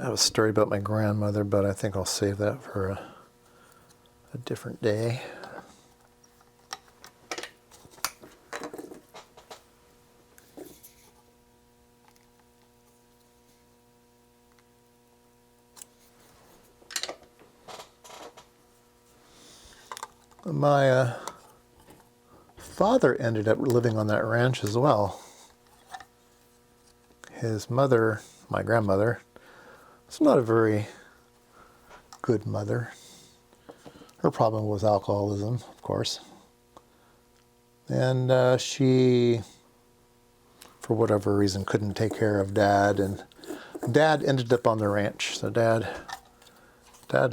I have a story about my grandmother, but I think I'll save that for a different day. My father ended up living on that ranch as well. His mother, my grandmother, was not a very good mother. Her problem was alcoholism, of course. And she, for whatever reason, couldn't take care of Dad, and Dad ended up on the ranch. So Dad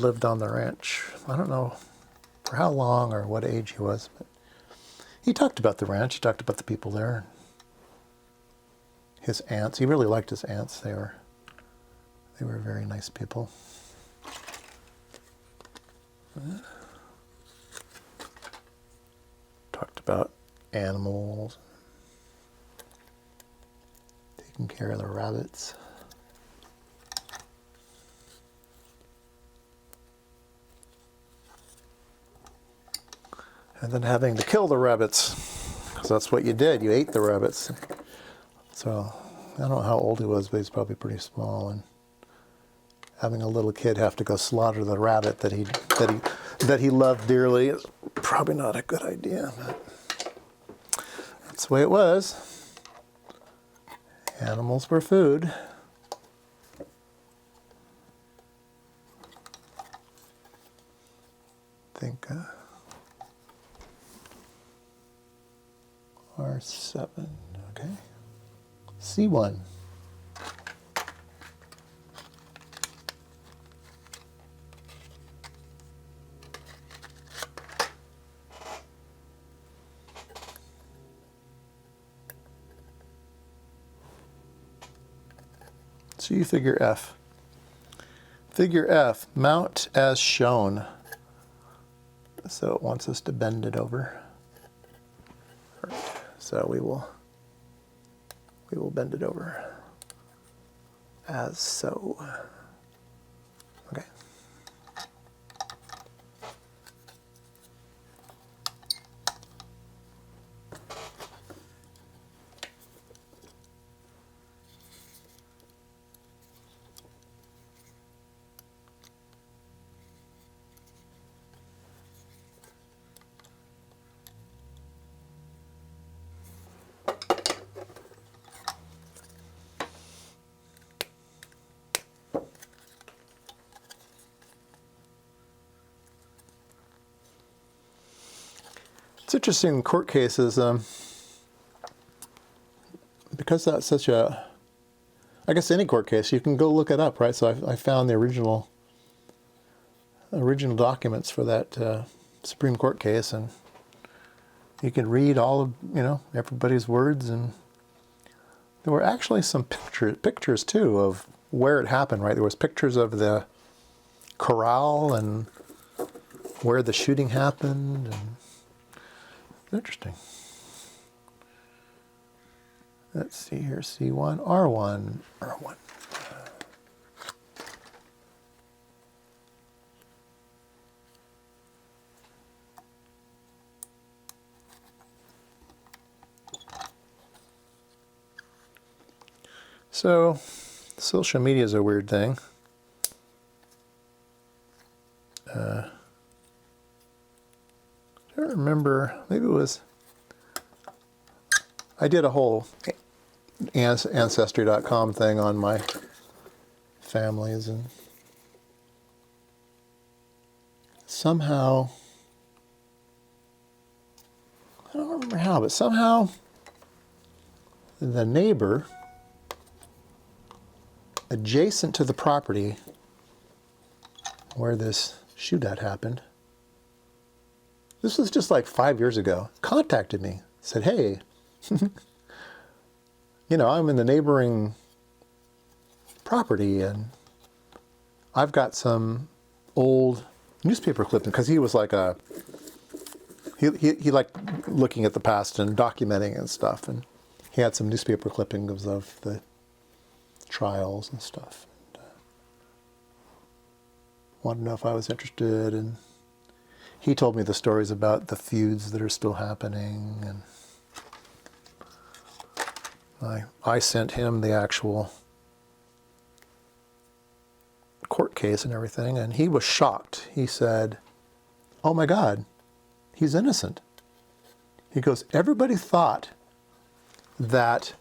lived on the ranch. I don't know for how long or what age he was, but he talked about the ranch. He talked about the people there. His aunts. He really liked his aunts. They were very nice people. Talked about animals, taking care of the rabbits. And then having to kill the rabbits, because that's what you did. You ate the rabbits. So I don't know how old he was, but he's probably pretty small. And having a little kid have to go slaughter the rabbit that he loved dearly is probably not a good idea. But that's the way it was. Animals were food. I think R7, okay. C1. See figure F. Figure F, mount as shown. So it wants us to bend it over. All right. So we will bend it over as so. Okay. It's interesting in court cases, because that's such a, I guess any court case, you can go look it up, right? So I found the original documents for that Supreme Court case, and you can read all of, everybody's words, and there were actually some pictures too of where it happened, right? There was pictures of the corral and where the shooting happened, and interesting. Let's see here, C1, R1, R1. So, social media is a weird thing. I don't remember, maybe it was, I did a whole Ancestry.com thing on my families, and somehow, I don't remember how, but somehow the neighbor adjacent to the property where this shootout happened, this was just like 5 years ago, contacted me, said, hey, I'm in the neighboring property, and I've got some old newspaper clippings, because he was like he liked looking at the past and documenting and stuff, and he had some newspaper clippings of the trials and stuff. wanted to know if I was interested, and he told me the stories about the feuds that are still happening, and I sent him the actual court case and everything, and he was shocked. He said, "Oh my God, he's innocent." He goes, "Everybody thought that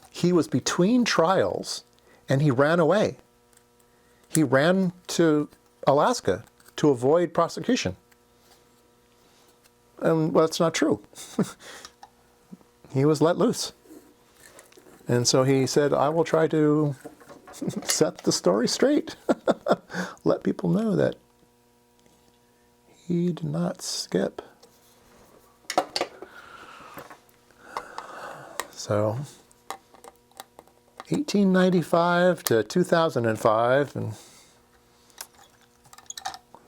he was between trials and he ran away. He ran to Alaska to avoid prosecution." And well, that's not true. He was let loose. And so he said, "I will try to set the story straight." Let people know that he did not skip. So 1895 to 2005, and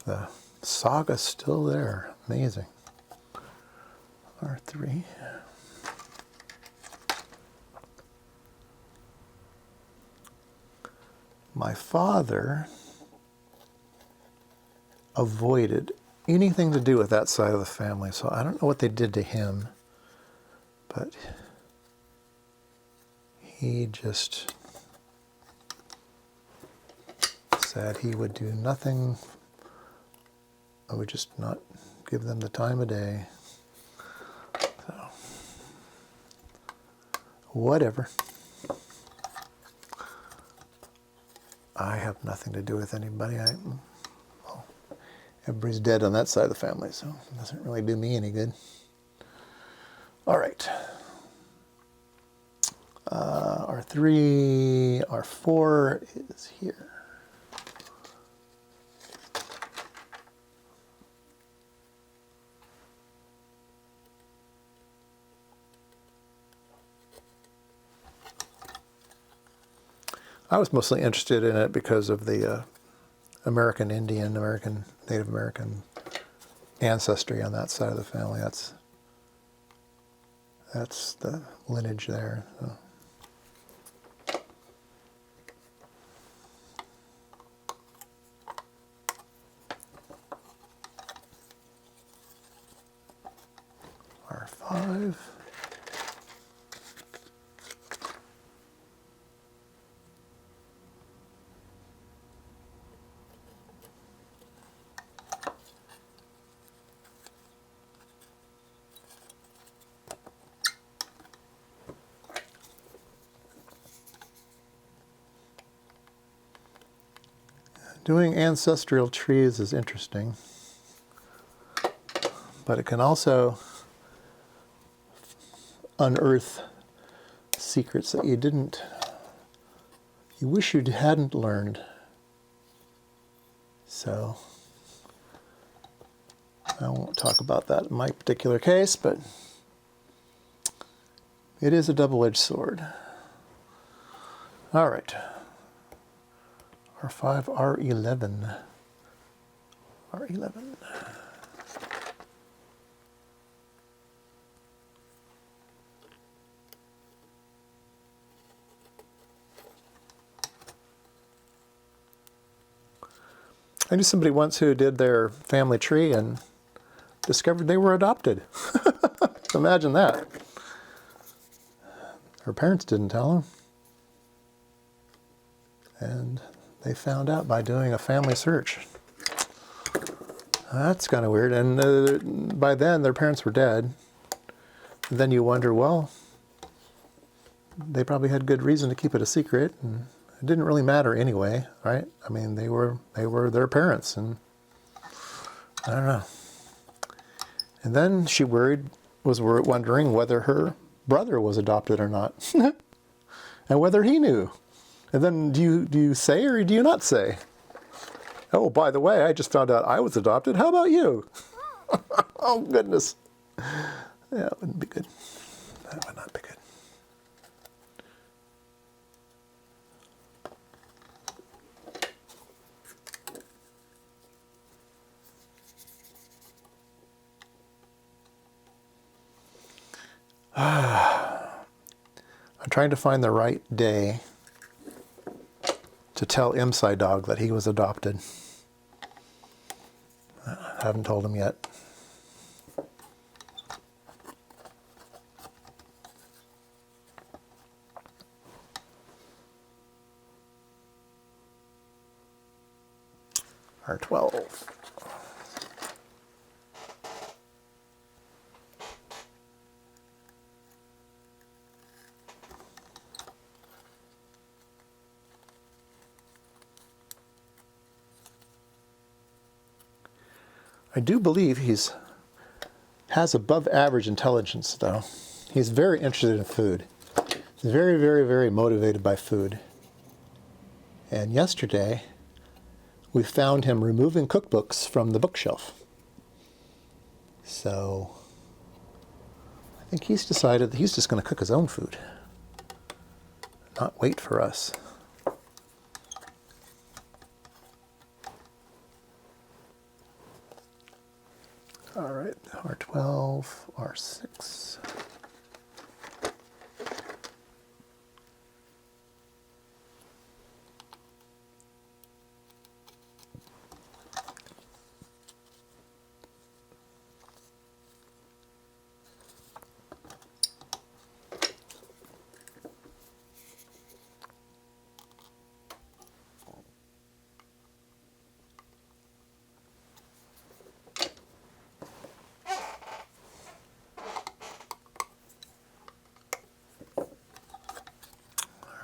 the saga's still there. Amazing. R3. My father avoided anything to do with that side of the family, so I don't know what they did to him, but he just said he would do nothing. I would just not give them the time of day. So, whatever. I have nothing to do with anybody. Well, everybody's dead on that side of the family, so it doesn't really do me any good. All right. R3, R4 is here. I was mostly interested in it because of the American Indian, Native American ancestry on that side of the family. That's the lineage there. So. R5. Doing ancestral trees is interesting, but it can also unearth secrets that you wish you hadn't learned. So I won't talk about that in my particular case, but it is a double-edged sword. All right. R5, R11. R11. I knew somebody once who did their family tree and discovered they were adopted. Imagine that. Her parents didn't tell them. And they found out by doing a family search. That's kind of weird. And by then, their parents were dead. And then you wonder, well, they probably had good reason to keep it a secret, and it didn't really matter anyway, right? I mean, they were their parents, and I don't know. And then she was wondering whether her brother was adopted or not, and whether he knew. And then do you say or do you not say? Oh, by the way, I just found out I was adopted. How about you? Oh, goodness. Yeah, it wouldn't be good. That would not be good. I'm trying to find the right day to tell IMSAI Dog that he was adopted. Haven't told him yet. R12. I do believe has above average intelligence, though. He's very interested in food. He's very, very, very motivated by food. And yesterday, we found him removing cookbooks from the bookshelf. So I think he's decided that he's just going to cook his own food, not wait for us. All right, R12, R6.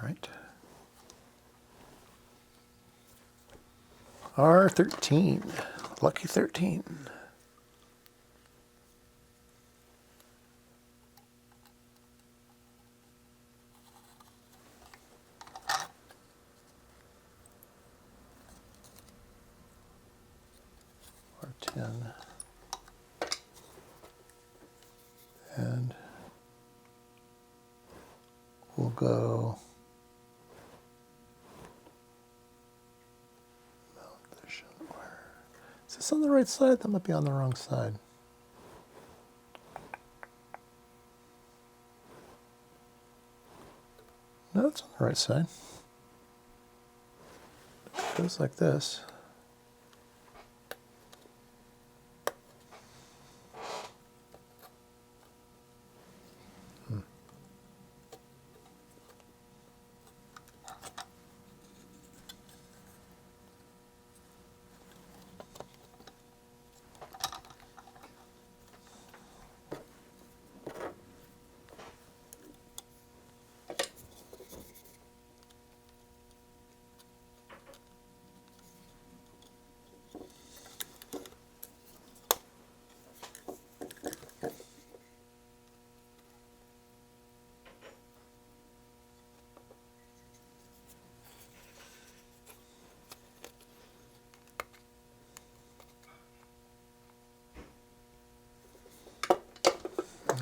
Right. R13, lucky 13. R10. And we'll go Is this on the right side? That might be on the wrong side. No, it's on the right side. It goes like this.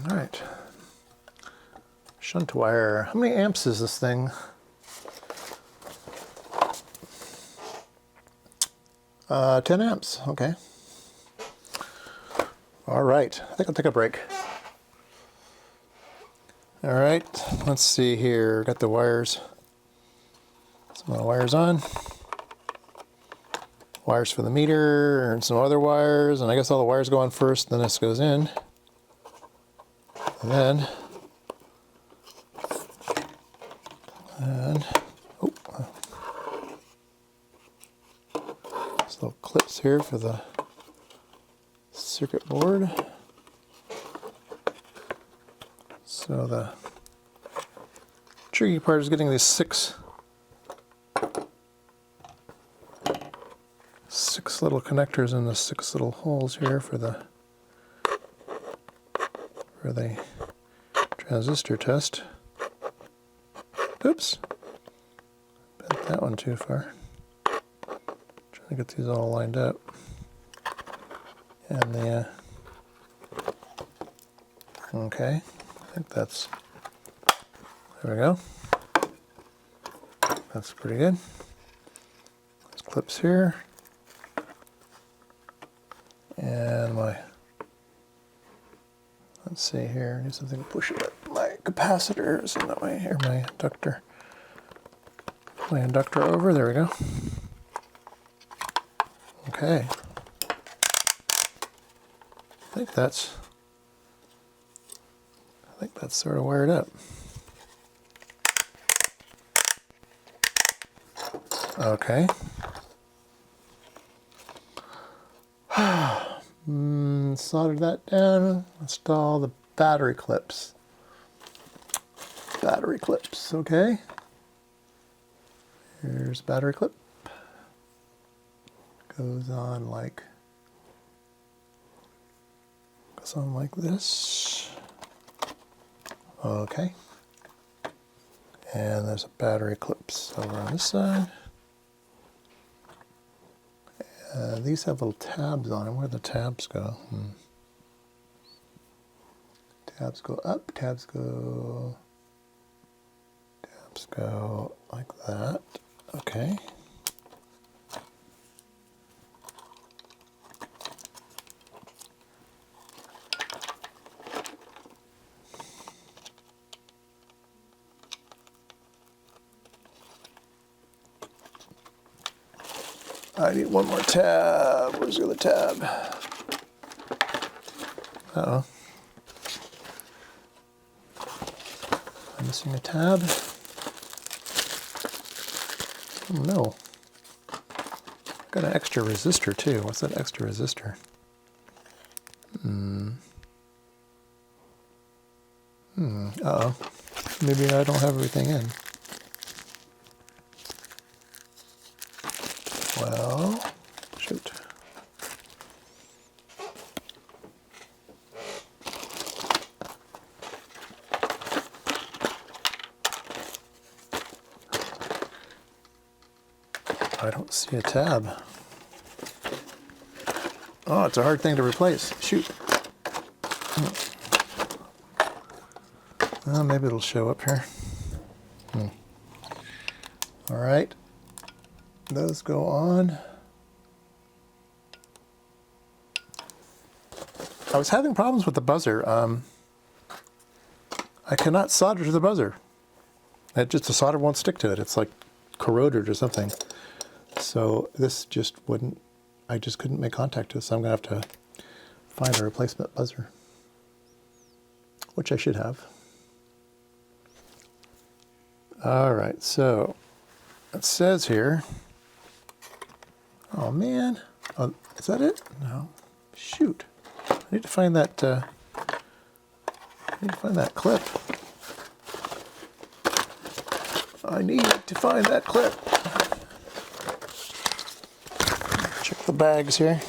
All right, shunt wire. How many amps is this thing? 10 amps, okay. All right, I think I'll take a break. All right, let's see here. Got the wires. Some of the wires on. Wires for the meter, and some other wires, and I guess all the wires go on first, then this goes in. And oh, these little clips here for the circuit board. So the tricky part is getting these six little connectors in the 6 little holes here for the transistor test. Oops, bent that one too far. Trying to get these all lined up. And the okay, I think that's, there we go. That's pretty good. There's clips here. And let's see here, I need something to push it up. My capacitors in that way here, my inductor over, there we go. Okay. think that's sort of wired up. Okay. Solder that down. Install the battery clips. Battery clips, okay. Here's battery clip. Goes on like this. Okay. And there's a battery clips over on this side. These have little tabs on them. Where do the tabs go? Tabs go up, tabs go like that. Okay. I need one more tab. Where's the other tab? Uh-oh. I'm missing a tab. Oh no. Got an extra resistor too. What's that extra resistor? Uh-oh. Maybe I don't have everything in. Well, shoot. I don't see a tab. Oh, it's a hard thing to replace. Shoot. Well, maybe it'll show up here. All right. Those go on. I was having problems with the buzzer. I cannot solder to the buzzer. The solder won't stick to it. It's like corroded or something. So this just wouldn't, I just couldn't make contact to it. So I'm gonna have to find a replacement buzzer, which I should have. All right, so it says here, oh man, oh, is that it? No, shoot. I need to find that, clip. I need to find that clip. Check the bags here.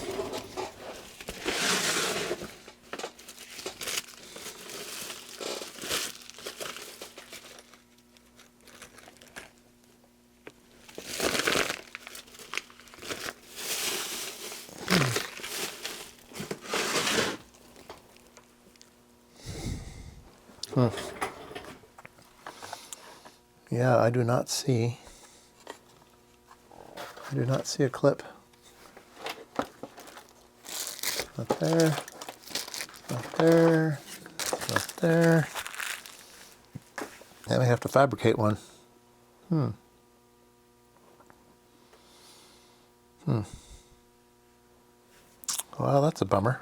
Yeah, I do not see a clip. Not there, not there, not there. I may have to fabricate one. Well, that's a bummer.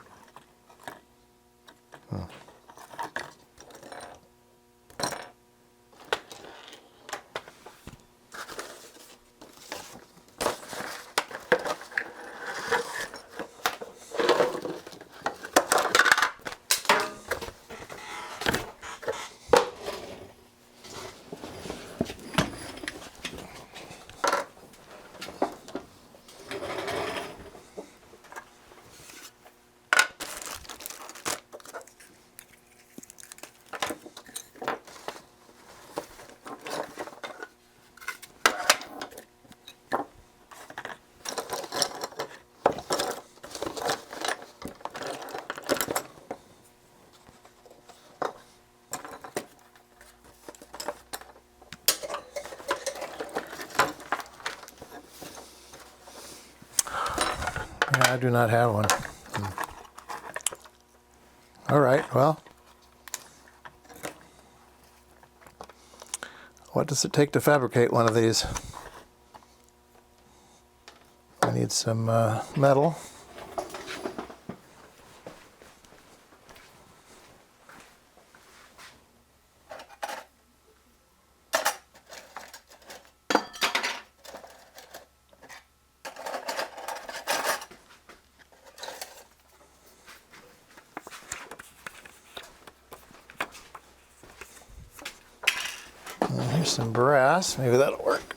I do not have one. All right, well, what does it take to fabricate one of these? I need some metal. Here's some brass. Maybe that'll work.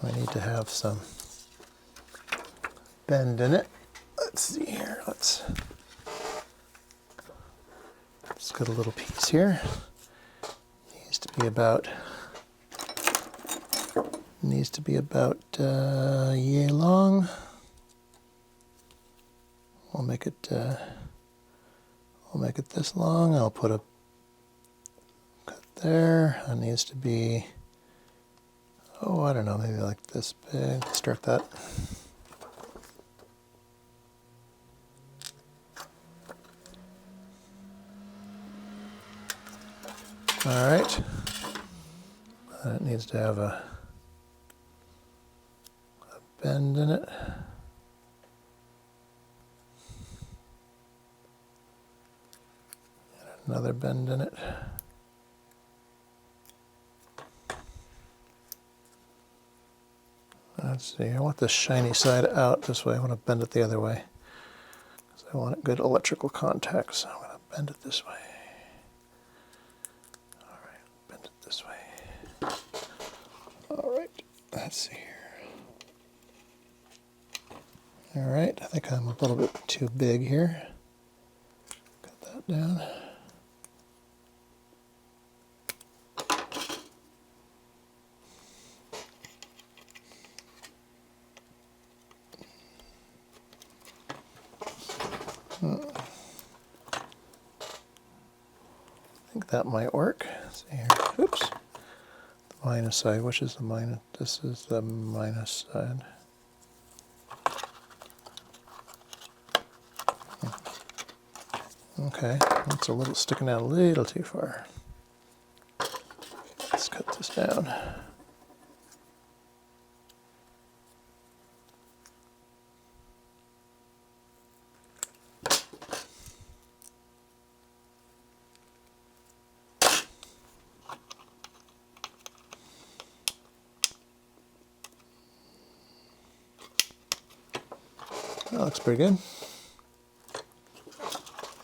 I need to have some bend in it. Let's see here. Let's get a little piece here. Needs to be about yay long. I'll make it this long. I'll put a cut there. It needs to be, oh, I don't know, maybe like this big. Let's start that. All right. It needs to have a bend in it. And another bend in it. Let's see, I want the shiny side out this way. I want to bend it the other way, because I want good electrical contact, so I'm going to bend it this way. All right, bend it this way. All right, let's see here. All right, I think I'm a little bit too big here. Cut that down. I think that might work. Let's see here. Oops. The minus side. Which is the minus? This is the minus side. Okay, that's a little sticking out a little too far. Let's cut this down. That looks pretty good.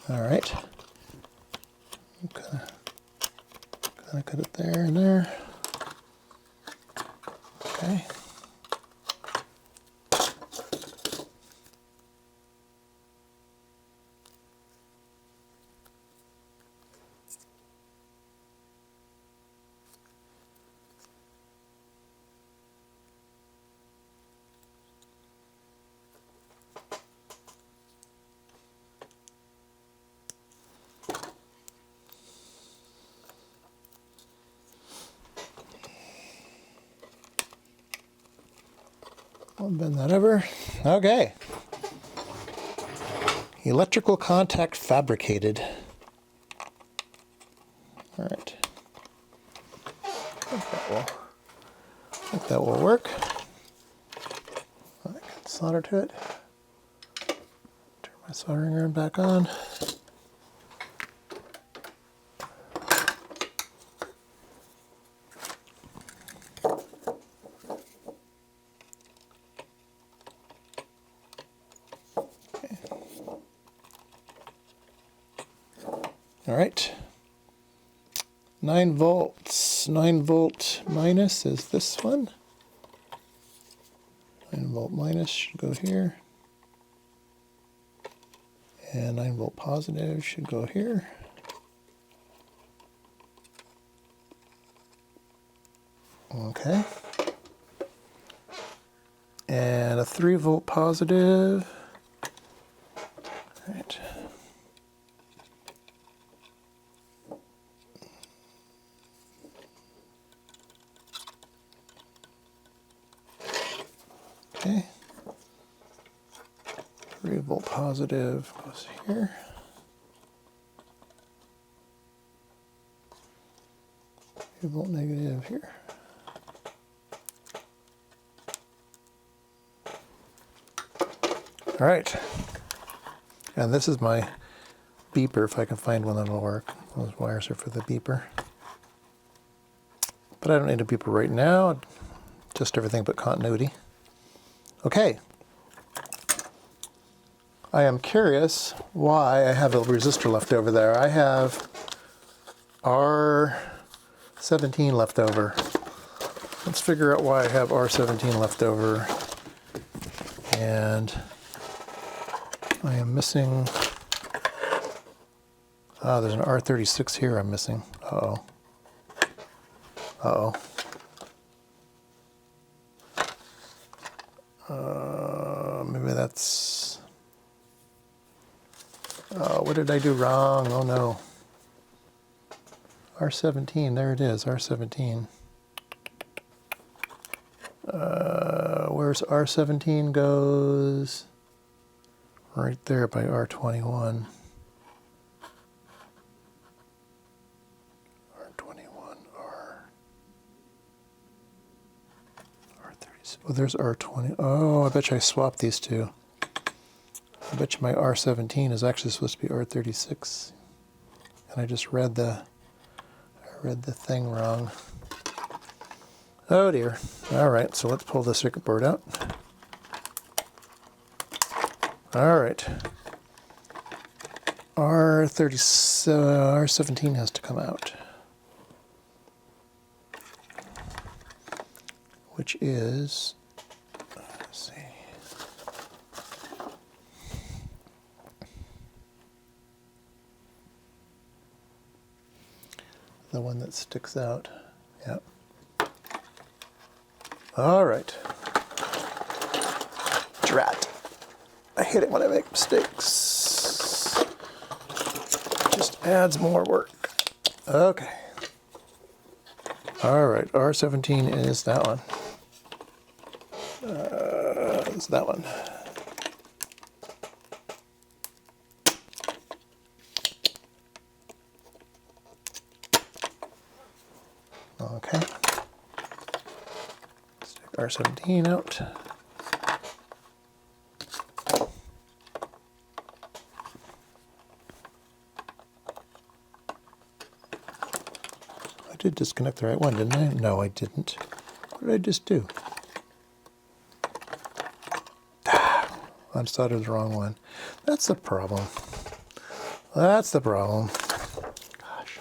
All right. Kind of cut it there and there. Okay. I'll bend that over. Okay. Electrical contact fabricated. All right. I think that will work. I can solder to it. Turn my soldering iron back on. All right, 9 volts. 9 volt minus is this one. 9 volt minus should go here. And 9 volt positive should go here. Okay. And a 3 volt positive. All right. Okay. 3 volt positive goes here. Volt negative here. All right. And this is my beeper, if I can find one that'll work. Those wires are for the beeper. But I don't need a beeper right now. Just everything but continuity. Okay. I am curious why I have a resistor left over there. I have R17 left over. Let's figure out why I have R17 left over. And I am missing, there's an R36 here I'm missing. Uh-oh. Uh-oh. Maybe that's, what did I do wrong? Oh no. R17, there it is, R17. Where's R17 goes? Right there by R21. Oh, there's R20. Oh, I bet you I swapped these two. I bet you my R17 is actually supposed to be R36. And I just read the thing wrong. Oh dear. All right, so let's pull the circuit board out. All right. R17 has to come out. Which is, let's see, the one that sticks out. Yep. All right. Drat. I hate it when I make mistakes. It just adds more work. Okay. All right, R17 is that one. It's that one. Okay. Let's take R17 out. I did disconnect the right one, didn't I? No, I didn't. What did I just do? Unsoldered the wrong one. That's the problem. That's the problem. Gosh.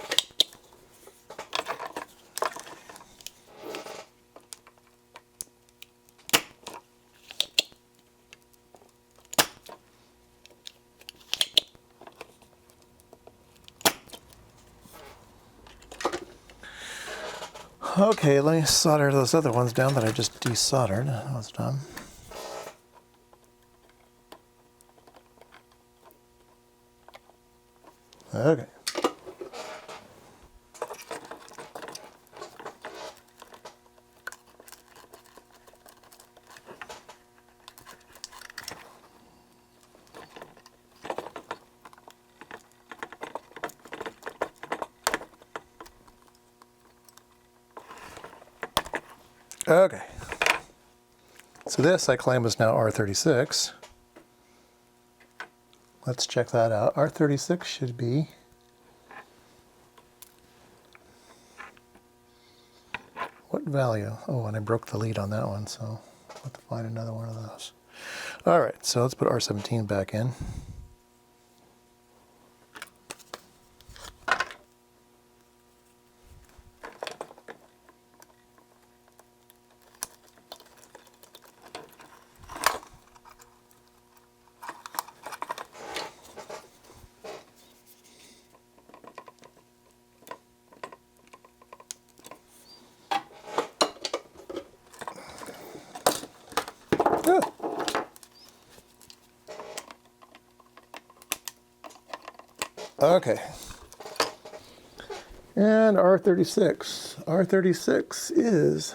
Okay, let me solder those other ones down that I just desoldered. That was done. Okay. Okay. So this I claim is now R36. Let's check that out. R36 should be what value? Oh, and I broke the lead on that one, so I'll have to find another one of those. All right, so let's put R17 back in. Okay. And R36. R36 is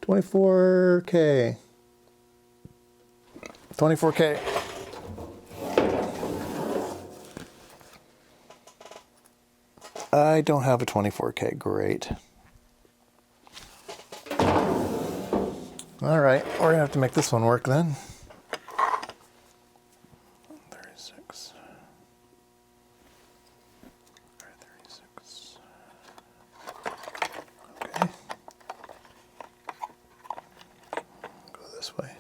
24K. 24K. I don't have a 24K. Great. All right, we're gonna have to make this one work then. 36. 36. Okay. Go this way.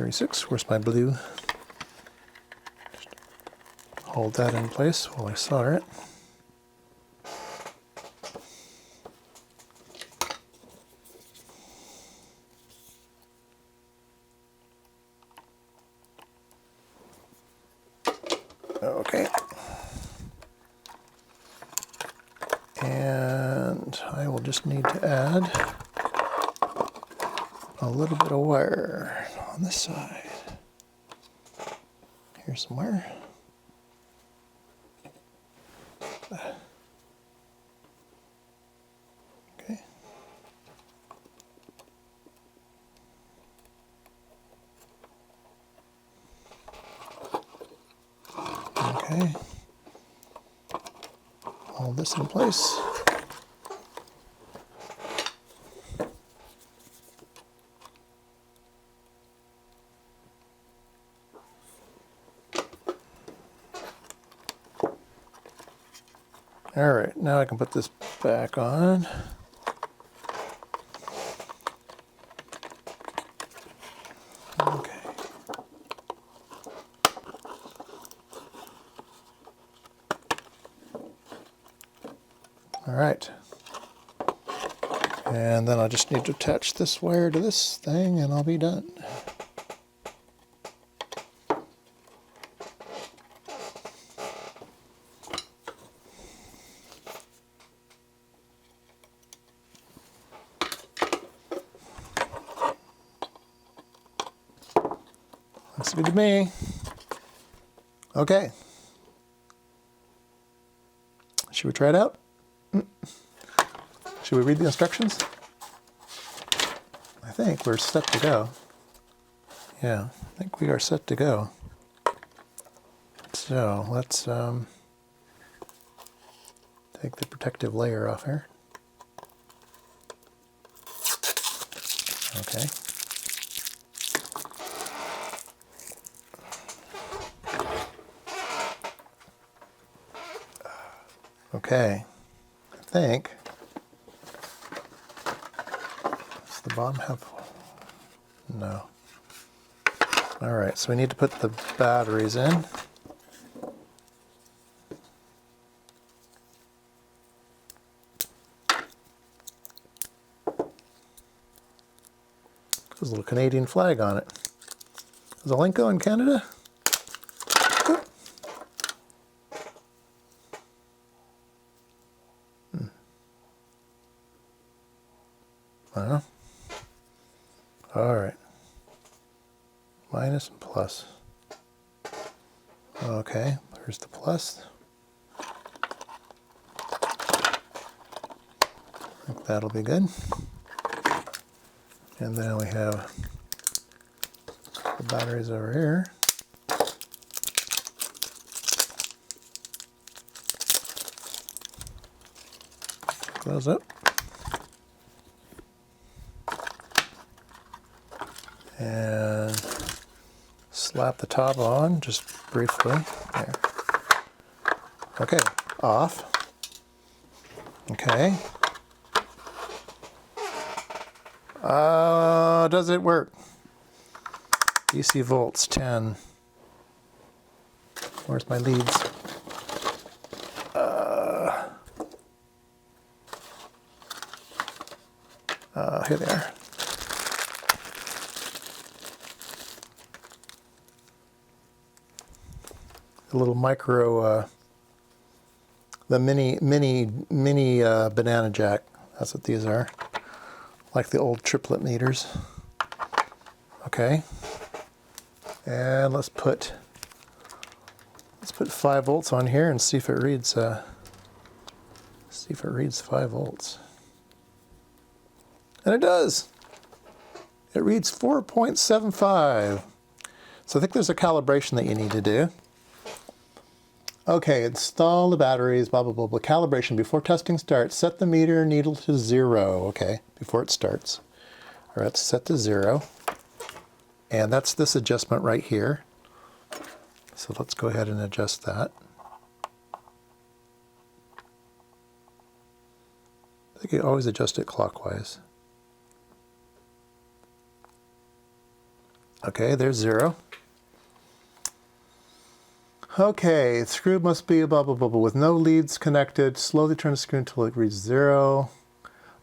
36. Where's my blue? Just hold that in place while I solder it. Okay. And I will just need to add a little bit of wire on this side. Here's some wire. Okay. Okay. Hold this in place. All right, now I can put this back on. Okay. All right. And then I just need to attach this wire to this thing and I'll be done. Looks good to me. Okay. Should we try it out? Should we read the instructions? I think we're set to go. Yeah, I think we are set to go. So let's take the protective layer off here. Okay. Okay, I think, does the bottom have, no. All right, so we need to put the batteries in. There's a little Canadian flag on it. Is ELENCO in Canada? All right. Minus and plus. Okay, there's the plus. I think that'll be good. And then we have the batteries over here. Close up. And slap the top on just briefly. There. Okay, off. Okay. Does it work? DC volts 10. Where's my leads? Here they are. A little micro, the mini banana jack. That's what these are, like the old triplet meters. Okay, and let's put 5 volts on here and see if it reads. See if it reads 5 volts, and it does. It reads 4.75. So I think there's a calibration that you need to do. Okay, install the batteries, blah, blah, blah, blah. Calibration before testing starts. Set the meter needle to 0. Okay, before it starts. All right, it's set to 0. And that's this adjustment right here. So let's go ahead and adjust that. I think you always adjust it clockwise. Okay, there's 0. Okay, screw must be blah, blah, blah, blah. With no leads connected, slowly turn the screw until it reaches 0.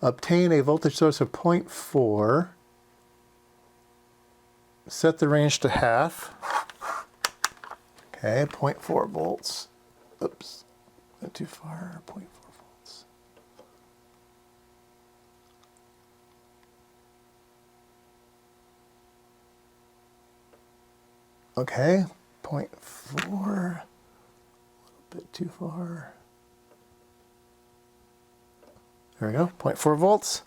Obtain a voltage source of 0.4. Set the range to half. Okay, 0.4 volts. Oops, went too far. 0.4 volts. Okay, 0.4. A little bit too far. There we go, 0.4 volts.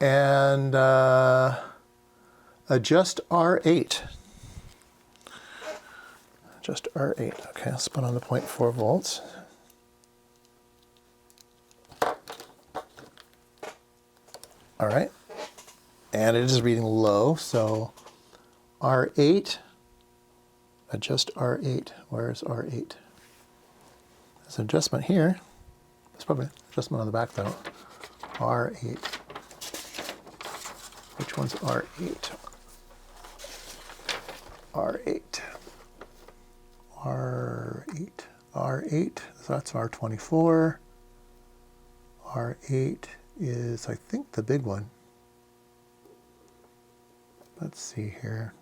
And adjust R8. Adjust R8. Okay, I'll spin on the 0.4 volts. All right. And it is reading low, so R8. Adjust R8. Where's R8? There's an adjustment here. There's probably an adjustment on the back though. R8. Which one's R8? R8. R8. R8. So that's R24. R8 is, I think, the big one. Let's see here.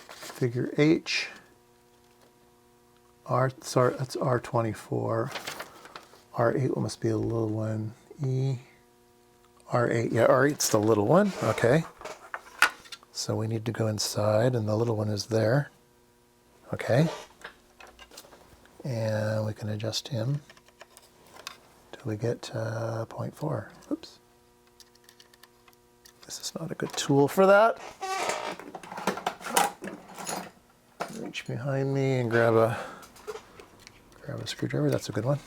Figure H. Sorry, that's R24. R8 must be a little one. E. R8. Yeah, R8's the little one. Okay. So we need to go inside, and the little one is there. Okay. And we can adjust him till we get 0.4. Oops. This is not a good tool for that. Reach behind me and grab a screwdriver. That's a good one.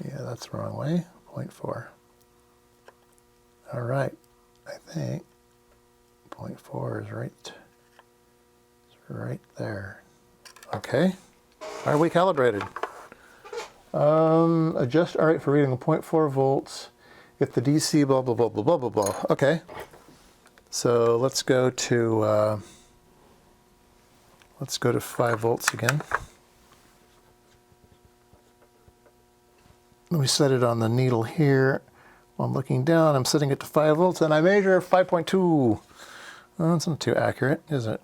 Yeah, that's the wrong way. 0.4. All right. I think 0.4 is right there. Okay. Are we calibrated? Adjust R8 for reading 0.4 volts. If the DC blah blah blah blah blah blah blah. Okay. So let's go to 5 volts again. We set it on the needle here. While I'm looking down, I'm setting it to 5 volts, and I measure 5.2. Well, that's not too accurate, is it?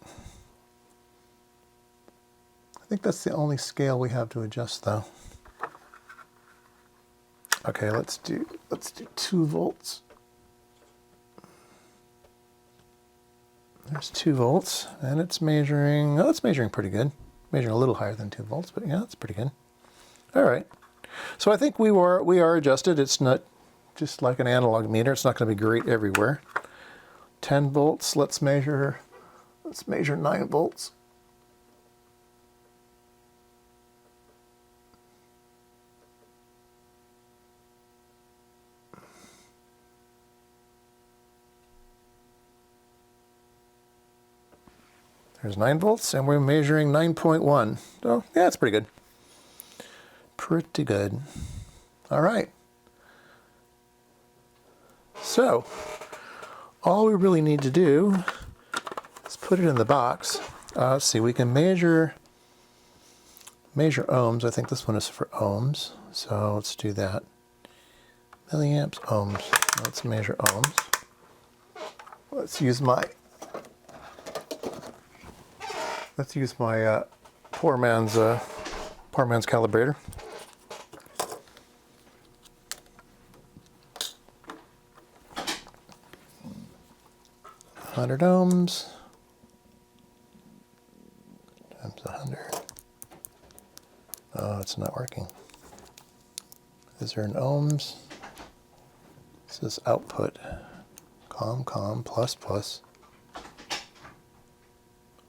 I think that's the only scale we have to adjust, though. Okay, let's do 2 volts. There's 2 volts, and it's measuring. Oh, it's measuring pretty good. Measuring a little higher than 2 volts, but yeah, that's pretty good. All right. So I think we are adjusted. It's not just like an analog meter. It's not going to be great everywhere. 10 volts. Let's measure 9 volts. There's 9 volts, and we're measuring 9.1. Oh, yeah, it's pretty good. Pretty good. All right. So, all we really need to do is put it in the box. Let's see, we can measure ohms. I think this one is for ohms. So let's do that. Milliamps, ohms. Let's measure ohms. Let's use my poor man's calibrator. $100 ohms times 100. Oh, it's not working. Is there an ohms? This is output. Com plus.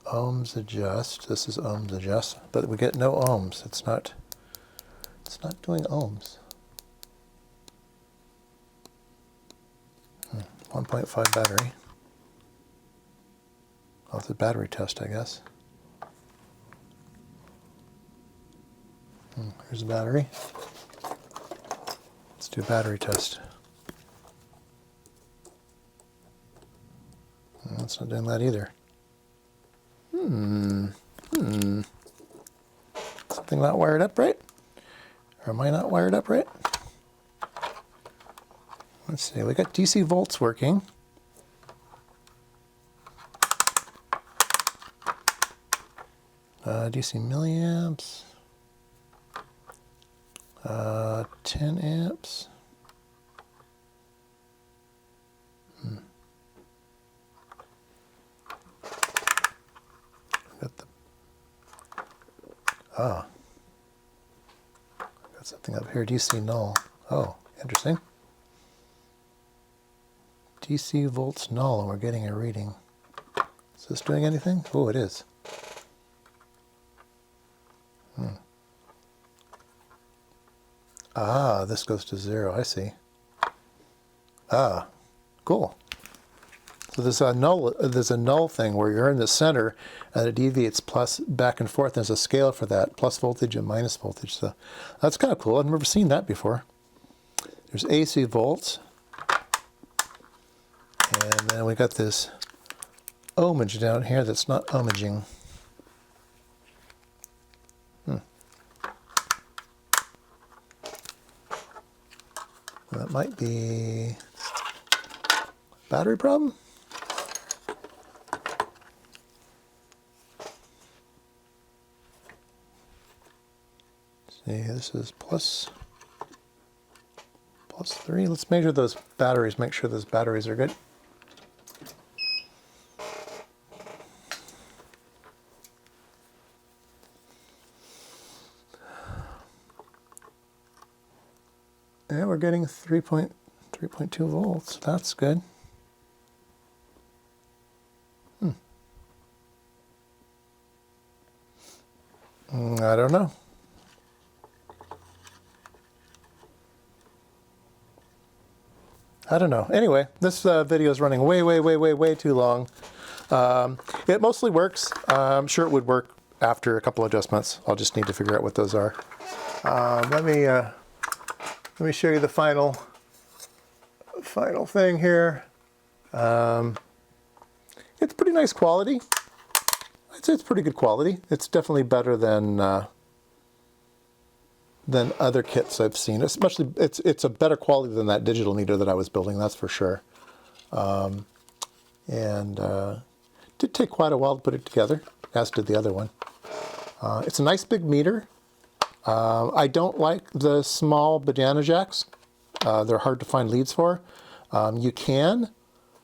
Ohms adjust. This is ohms adjust, but we get no ohms. It's not doing ohms. 1.5 battery. Oh, it's a battery test, I guess. Here's a battery. Let's do a battery test. it's not doing that either. Something not wired up right? Or am I not wired up right? Let's see, we got DC volts working. DC milliamps. 10 amps. Got the got something up here. DC null. Oh, interesting. DC volts null, and we're getting a reading. Is this doing anything? Oh, it is. Ah, this goes to 0. I see. Ah, cool. So there's a null thing where you're in the center and it deviates plus back and forth. There's a scale for that, plus voltage and minus voltage. So that's kind of cool. I've never seen that before. There's AC volts. And then we got this ohmage down here that's not ohmaging. That might be a battery problem. See, this is plus 3. Let's measure those batteries, make sure those batteries are good. Yeah, we're getting 3.2 volts. That's good. I don't know. I don't know. Anyway, this video is running way too long. It mostly works. I'm sure it would work after a couple adjustments. I'll just need to figure out what those are. Let me show you the final thing here. It's pretty nice quality. I'd say it's pretty good quality. It's definitely better than other kits I've seen. Especially, it's a better quality than that digital meter that I was building. That's for sure. It did take quite a while to put it together, as did the other one. It's a nice big meter. I don't like the small banana jacks. They're hard to find leads for. You can,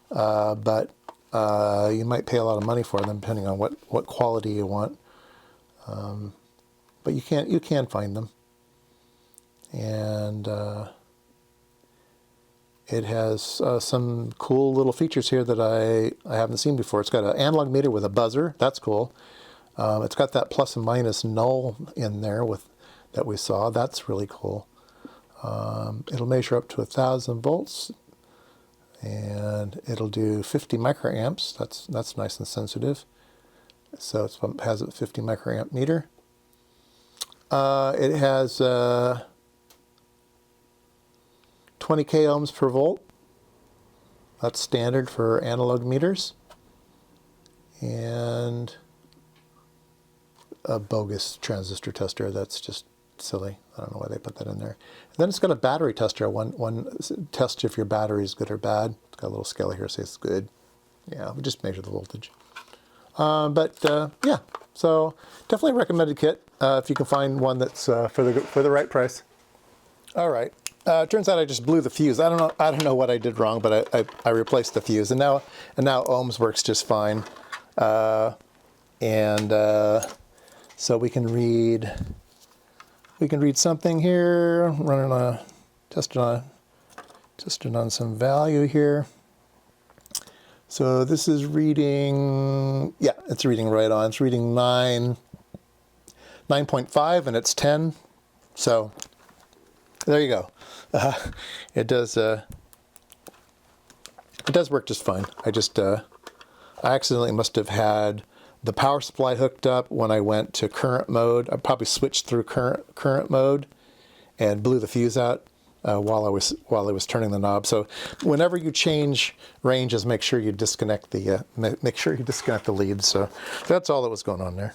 but you might pay a lot of money for them depending on what quality you want. But you can find them. And it has some cool little features here that I haven't seen before. It's got an analog meter with a buzzer. That's cool. It's got that plus and minus null in there that we saw. That's really cool. It'll measure up to 1,000 volts, and it'll do 50 microamps. That's nice and sensitive. So it has a 50 microamp meter. It has 20k ohms per volt. That's standard for analog meters. And a bogus transistor tester. That's just silly. I don't know why they put that in there. And then it's got a battery tester. One test if your battery is good or bad. It's got a little scale here that says it's good. Yeah, we just measure the voltage. Yeah, so definitely a recommended kit if you can find one that's for the right price. All right. Turns out I just blew the fuse. I don't know what I did wrong, but I replaced the fuse, and now ohms works just fine. So we can read something here. Testing on some value here. So this is reading. Yeah, it's reading right on. It's reading 9.5, and it's 10. So there you go. It does work just fine. I accidentally must have had the power supply hooked up when I went to current mode. I probably switched through current mode and blew the fuse out. while I was turning the knob. So whenever you change ranges, make sure you disconnect the lead. So that's all that was going on there.